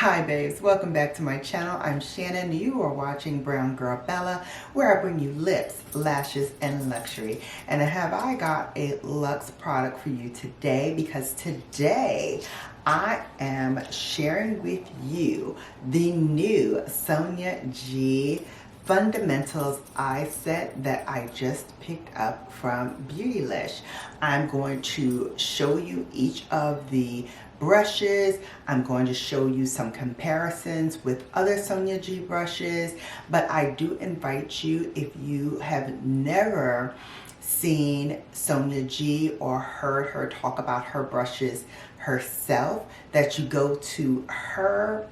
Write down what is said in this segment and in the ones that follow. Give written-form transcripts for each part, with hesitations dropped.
Hi babes, welcome back to my channel. I'm Shannon. You are watching Brown Girl Bella, where I bring you lips, lashes, and luxury. And I got a luxe product for you today, because today I am sharing with you the new Sonia G Fundamentals eye set that I just picked up from Beautylish. I'm going to show you each of the brushes. I'm going to show you some comparisons with other Sonia G brushes, but I do invite you, if you have never seen Sonia G or heard her talk about her brushes herself, that you go to her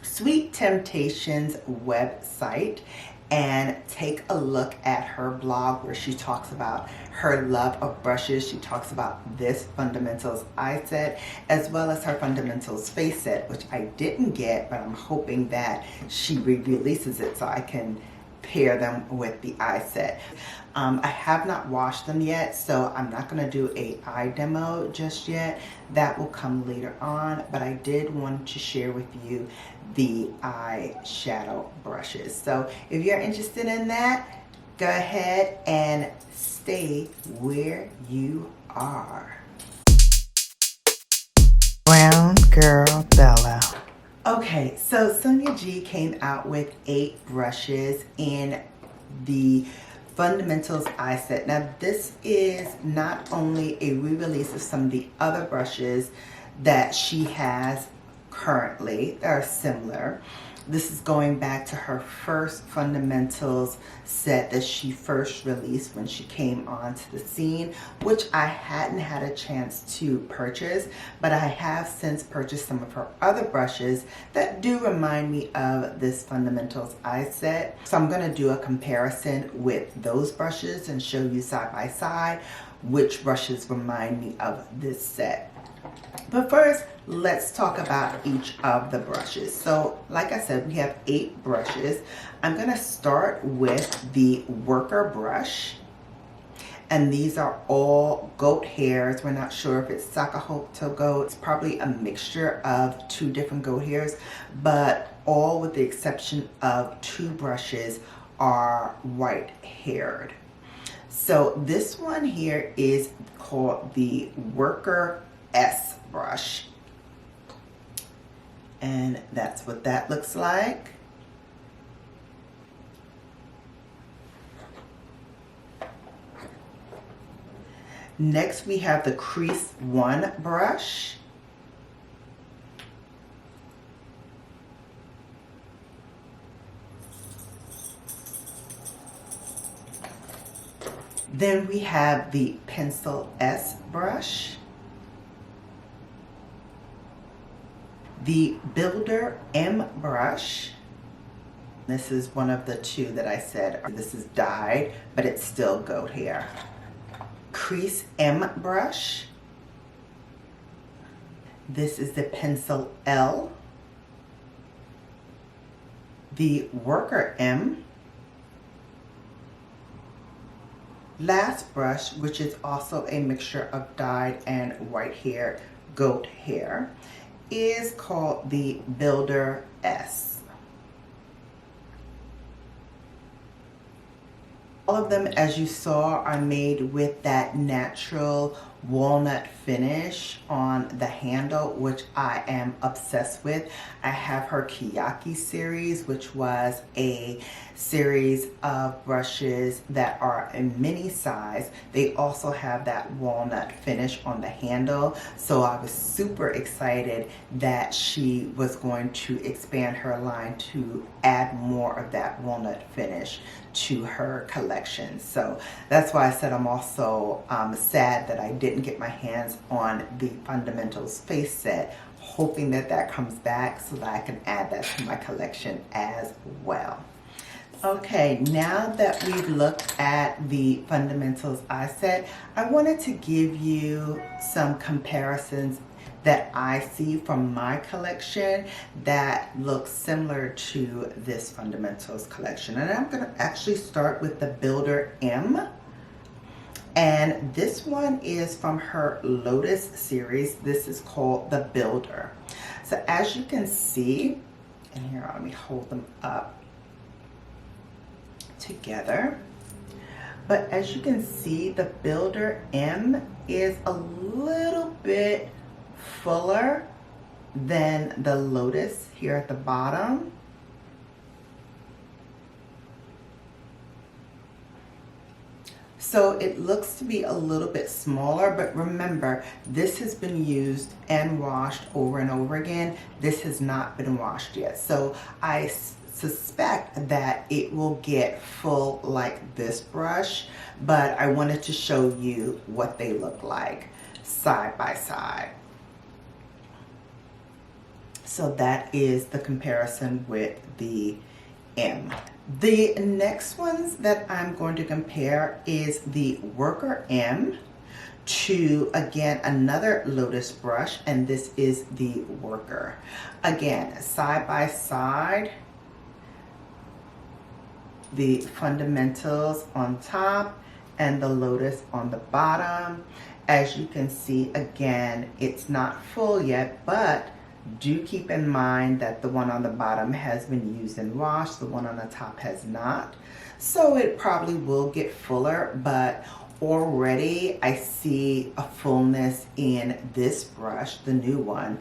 Sweet Temptations website and take a look at her blog, where she talks about her love of brushes. She talks about this Fundamentals eye set, as well as her Fundamentals face set, which I didn't get, but I'm hoping that she re-releases it so I can pair them with the eye set. I have not washed them yet, so I'm not going to do a eye demo just yet. That will come later on, but I did want to share with you the eyeshadow brushes. So if you're interested in that, go ahead and stay where you are. Brown Girl Bella. Okay, so Sonia G came out with 8 brushes in the Fundamentals eye set. Now this is not only a re-release of some of the other brushes that she has currently that are similar. This is going back to her first Fundamentals set that she first released when she came onto the scene, which I hadn't had a chance to purchase, but I have since purchased some of her other brushes that do remind me of this Fundamentals eye set. So I'm going to do a comparison with those brushes and show you side by side which brushes remind me of this set. But first, let's talk about each of the brushes. So like I said, we have 8 brushes. I'm going to start with the worker brush. And these are all goat hairs. We're not sure if it's Sakahoto goat. It's probably a mixture of 2 different goat hairs, but all with the exception of 2 brushes are white haired. So this one here is called the Worker S brush, and that's what that looks like. Next we have the Crease 1 brush. Then we have the Pencil S brush. The Builder M brush. This is one of the 2 that I said this is dyed, but it's still goat hair. Crease M brush. This is the Pencil L. The Worker M. Last brush, which is also a mixture of dyed and white hair, goat hair, is called the Builder S. All of them, as you saw, are made with that natural walnut finish on the handle, which I am obsessed with. I have her Kiyaki series, which was a series of brushes that are a mini size. They also have that walnut finish on the handle, so I was super excited that she was going to expand her line to add more of that walnut finish to her collection. So that's why I said I'm also sad that I didn't get my hands on the Fundamentals face set, hoping that that comes back so that I can add that to my collection as well. Okay, now that we've looked at the Fundamentals eye set, I wanted to give you some comparisons that I see from my collection that looks similar to this Fundamentals collection. And I'm going to actually start with the Builder M. And this one is from her Lotus series. This is called the Builder. So as you can see, and here, let me hold them up together. But as you can see, the Builder M is a little bit fuller than the Lotus here at the bottom. So it looks to be a little bit smaller, but remember, this has been used and washed over and over again. This has not been washed yet. So I suspect that it will get full like this brush, but I wanted to show you what they look like side by side. So that is the comparison with the M. The next ones that I'm going to compare is the Worker M to, again, another Lotus brush, and this is the Worker. Again, side by side, the fundamentals on top and the Lotus on the bottom. As you can see, again, it's not full yet, but do keep in mind that the one on the bottom has been used and washed, the one on the top has not. So it probably will get fuller, but already I see a fullness in this brush, the new one,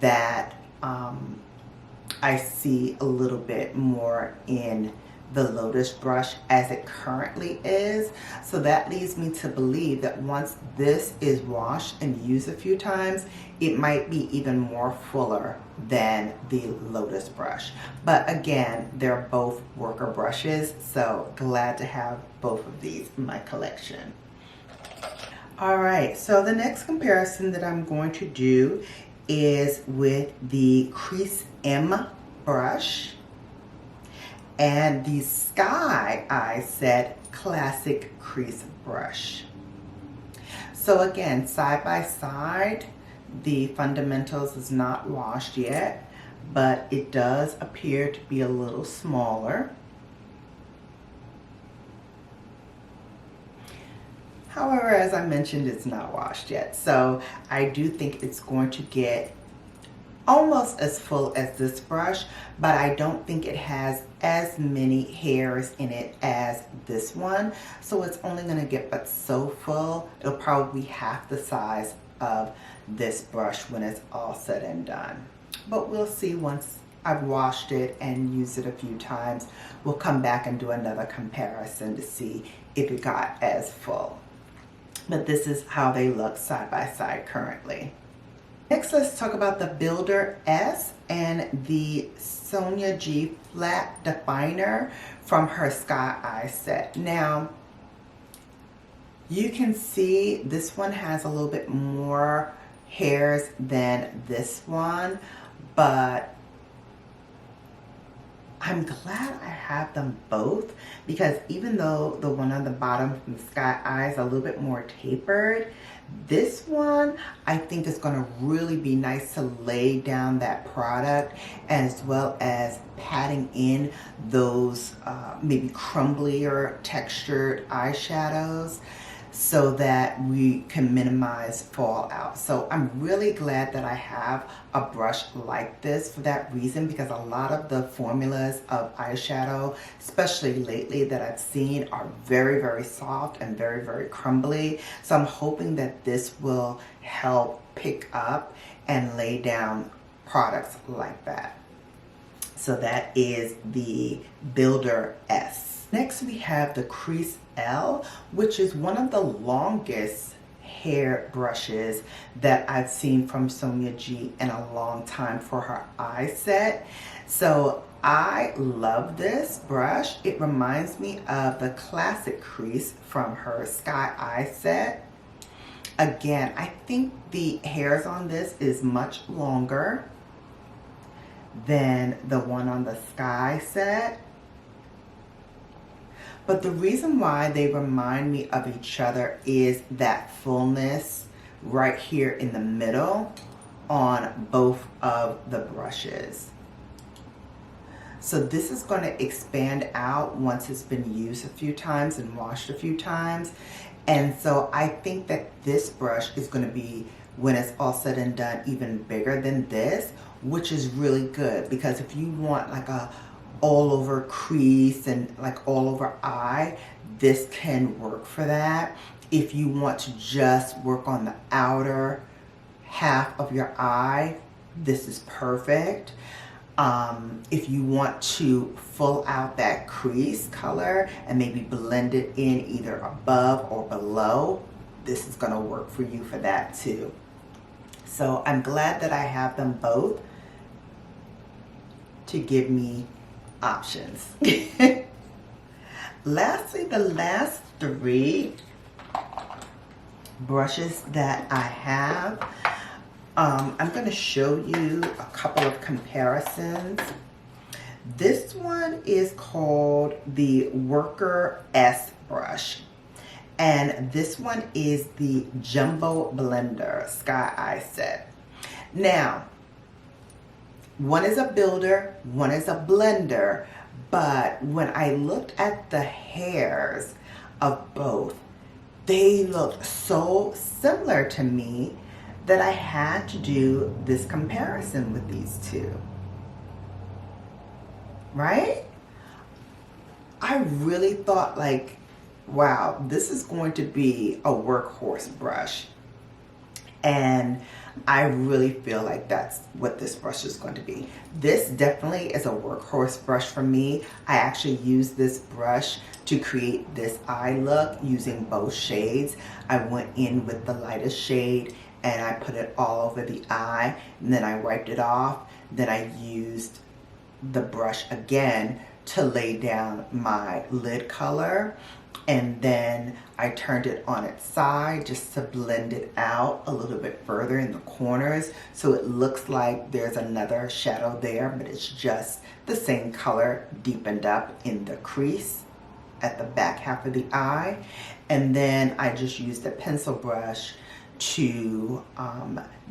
that I see a little bit more in the Lotus brush as it currently is. So that leads me to believe that once this is washed and used a few times, it might be even more fuller than the Lotus brush. But again, they're both Worker brushes, so glad to have both of these in my collection. All right, so the next comparison that I'm going to do is with the Crease M brush and the Sky Eye Set Classic Crease Brush. So again, side by side, the fundamentals is not washed yet, but it does appear to be a little smaller. However, as I mentioned, it's not washed yet. So I do think it's going to get almost as full as this brush, but I don't think it has as many hairs in it as this one. So it's only gonna get but so full. It'll probably be half the size of this brush when it's all said and done. But we'll see once I've washed it and used it a few times. We'll come back and do another comparison to see if it got as full. But this is how they look side by side currently. Next, let's talk about the Builder S and the Sonia G Flat Definer from her Sky Eye set. Now, you can see this one has a little bit more hairs than this one, but I'm glad I have them both, because even though the one on the bottom from Sky Eye is a little bit more tapered, this one I think is going to really be nice to lay down that product, as well as patting in those maybe crumblier textured eyeshadows, so that we can minimize fallout. So I'm really glad that I have a brush like this for that reason, because a lot of the formulas of eyeshadow, especially lately, that I've seen are very, very soft and very, very crumbly. So I'm hoping that this will help pick up and lay down products like that. So that is the Builder S. Next, we have the Crease L, which is one of the longest hair brushes that I've seen from Sonia G in a long time for her eye set. So I love this brush. It reminds me of the Classic Crease from her Sky Eye set. Again, I think the hairs on this is much longer than the one on the Sky set. But the reason why they remind me of each other is that fullness right here in the middle on both of the brushes. So this is going to expand out once it's been used a few times and washed a few times. And so I think that this brush is going to be when it's all said and done, even bigger than this, which is really good, because if you want like a all over crease and like all over eye, this can work for that. If you want to just work on the outer half of your eye, this is perfect. If you want to full out that crease color and maybe blend it in either above or below, this is going to work for you for that too. So I'm glad that I have them both to give me options. Lastly, the last three brushes that I have, I'm going to show you a couple of comparisons. This one is called the Worker S brush, and this one is the Jumbo Blender Sky Eye Set. Now, one is a builder, one is a blender, but when I looked at the hairs of both, they looked so similar to me that I had to do this comparison with these two. Right? I really thought like, wow, this is going to be a workhorse brush. And I really feel like that's what this brush is going to be. This definitely is a workhorse brush for me. I actually use this brush to create this eye look using both shades. I went in with the lightest shade and I put it all over the eye, and then I wiped it off. Then I used the brush again to lay down my lid color, and then I turned it on its side just to blend it out a little bit further in the corners, so it looks like there's another shadow there, but it's just the same color deepened up in the crease at the back half of the eye. And then I just used a pencil brush to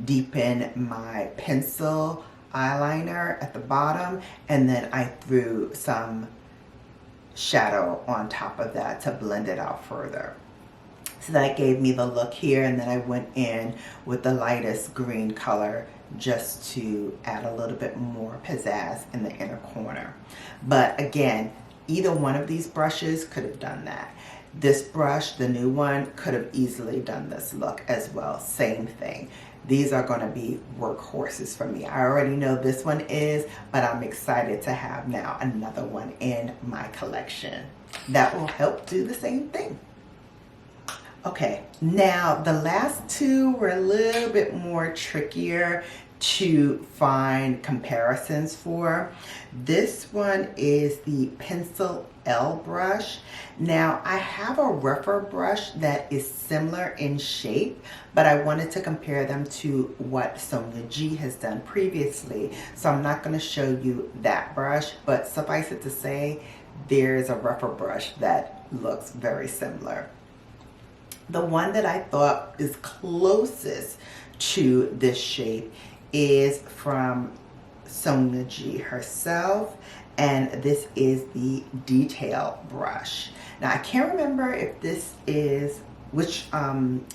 deepen my pencil eyeliner at the bottom, and then I threw some shadow on top of that to blend it out further. So that gave me the look here, and then I went in with the lightest green color just to add a little bit more pizzazz in the inner corner. But again, either one of these brushes could have done that. This brush, the new one, could have easily done this look as well. Same thing. These are going to be workhorses for me. I already know this one is, but I'm excited to have now another one in my collection that will help do the same thing. Okay, now the last two were a little bit more trickier to find comparisons for. This one is the Pencil L brush. Now I have a rougher brush that is similar in shape, but I wanted to compare them to what Sonia G has done previously. So I'm not going to show you that brush, but suffice it to say, there's a rougher brush that looks very similar. The one that I thought is closest to this shape is from Sonia G herself, and this is the Detail brush. Now I can't remember if this is which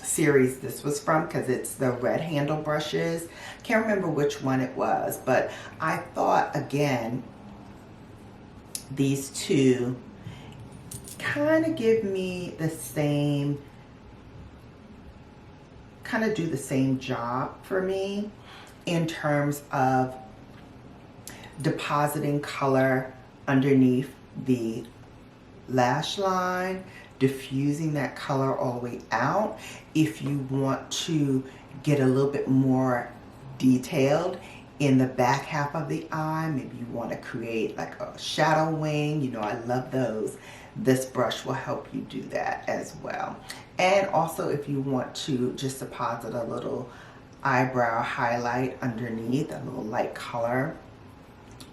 series this was from, because it's the red handle brushes. Can't remember which one it was, but I thought again these two kind of give me the same, kind of do the same job for me in terms of depositing color underneath the lash line, diffusing that color all the way out. If you want to get a little bit more detailed in the back half of the eye, maybe you want to create like a shadow wing, you know, I love those. This brush will help you do that as well. And also if you want to just deposit a little eyebrow highlight underneath, a little light color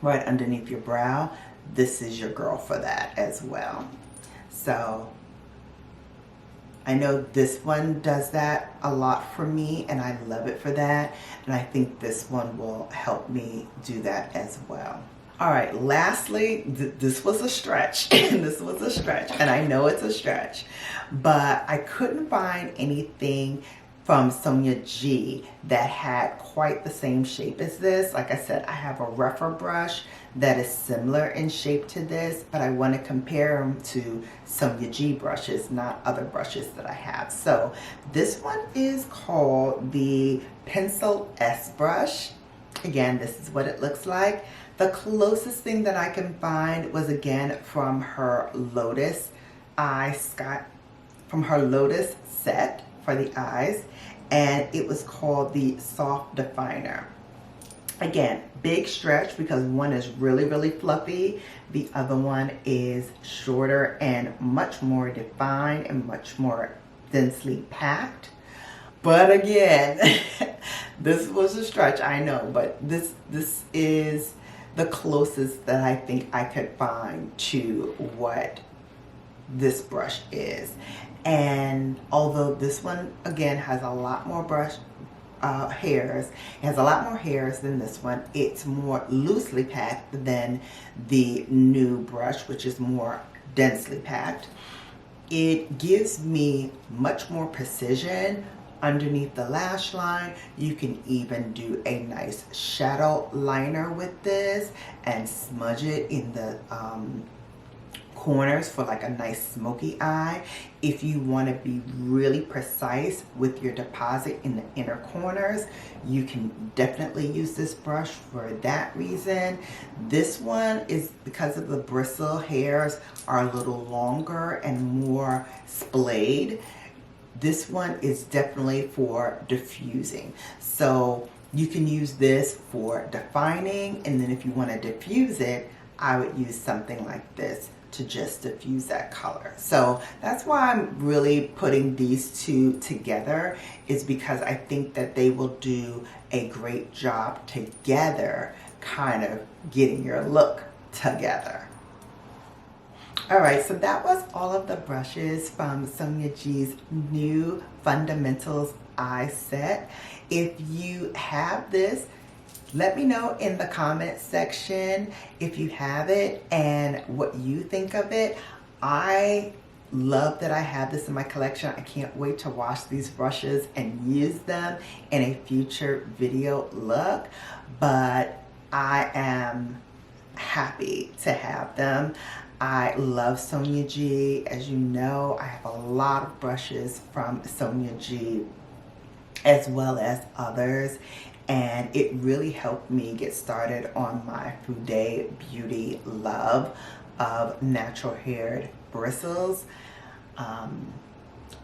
right underneath your brow, this is your girl for that as well. So I know this one does that a lot for me, and I love it for that, and I think this one will help me do that as well. All right, lastly, this was a stretch. This was a stretch, and I know it's a stretch, but I couldn't find anything from Sonia G that had quite the same shape as this. Like I said, I have a rougher brush that is similar in shape to this, but I want to compare them to Sonia G brushes, not other brushes that I have. So this one is called the Pencil S brush. Again, this is what it looks like. The closest thing that I can find was again from her Lotus set for the eyes, and it was called the Soft Definer. Again, big stretch because one is really fluffy, the other one is shorter and much more defined and much more densely packed. But again, this was a stretch, I know, but this is the closest that I think I could find to what this brush is. And although this one again has a lot more hairs, it has a lot more hairs than this one, it's more loosely packed than the new brush, which is more densely packed. It gives me much more precision underneath the lash line. You can even do a nice shadow liner with this and smudge it in the corners for like a nice smoky eye. If you want to be really precise with your deposit in the inner corners, you can definitely use this brush for that reason. This one is, because of the bristle hairs are a little longer and more splayed, this one is definitely for diffusing. So you can use this for defining, and then if you want to diffuse it, I would use something like this to just diffuse that color. So that's why I'm really putting these two together, is because I think that they will do a great job together, kind of getting your look together. Alright, so that was all of the brushes from Sonia G's new Fundamentals eye set. If you have this, let me know in the comment section if you have it and what you think of it. I love that I have this in my collection. I can't wait to wash these brushes and use them in a future video look, but I am happy to have them. I love Sonia G. As you know, I have a lot of brushes from Sonia G as well as others, and it really helped me get started on my Fude Beauty love of natural haired bristles.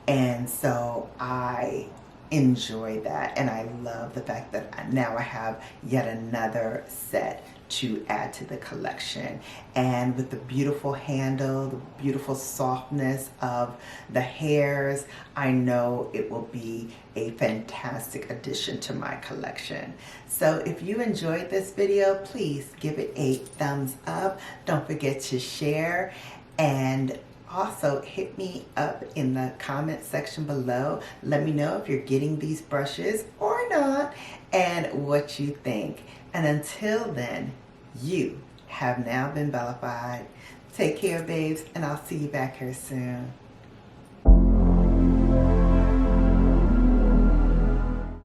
And so I enjoy that, and I love the fact that now I have yet another set to add to the collection. And with the beautiful handle, the beautiful softness of the hairs, I know it will be a fantastic addition to my collection. So if you enjoyed this video, please give it a thumbs up. Don't forget to share, and also hit me up in the comment section below. Let me know if you're getting these brushes or not and what you think. And until then, you have now been bellified. Take care, babes, and I'll see you back here soon.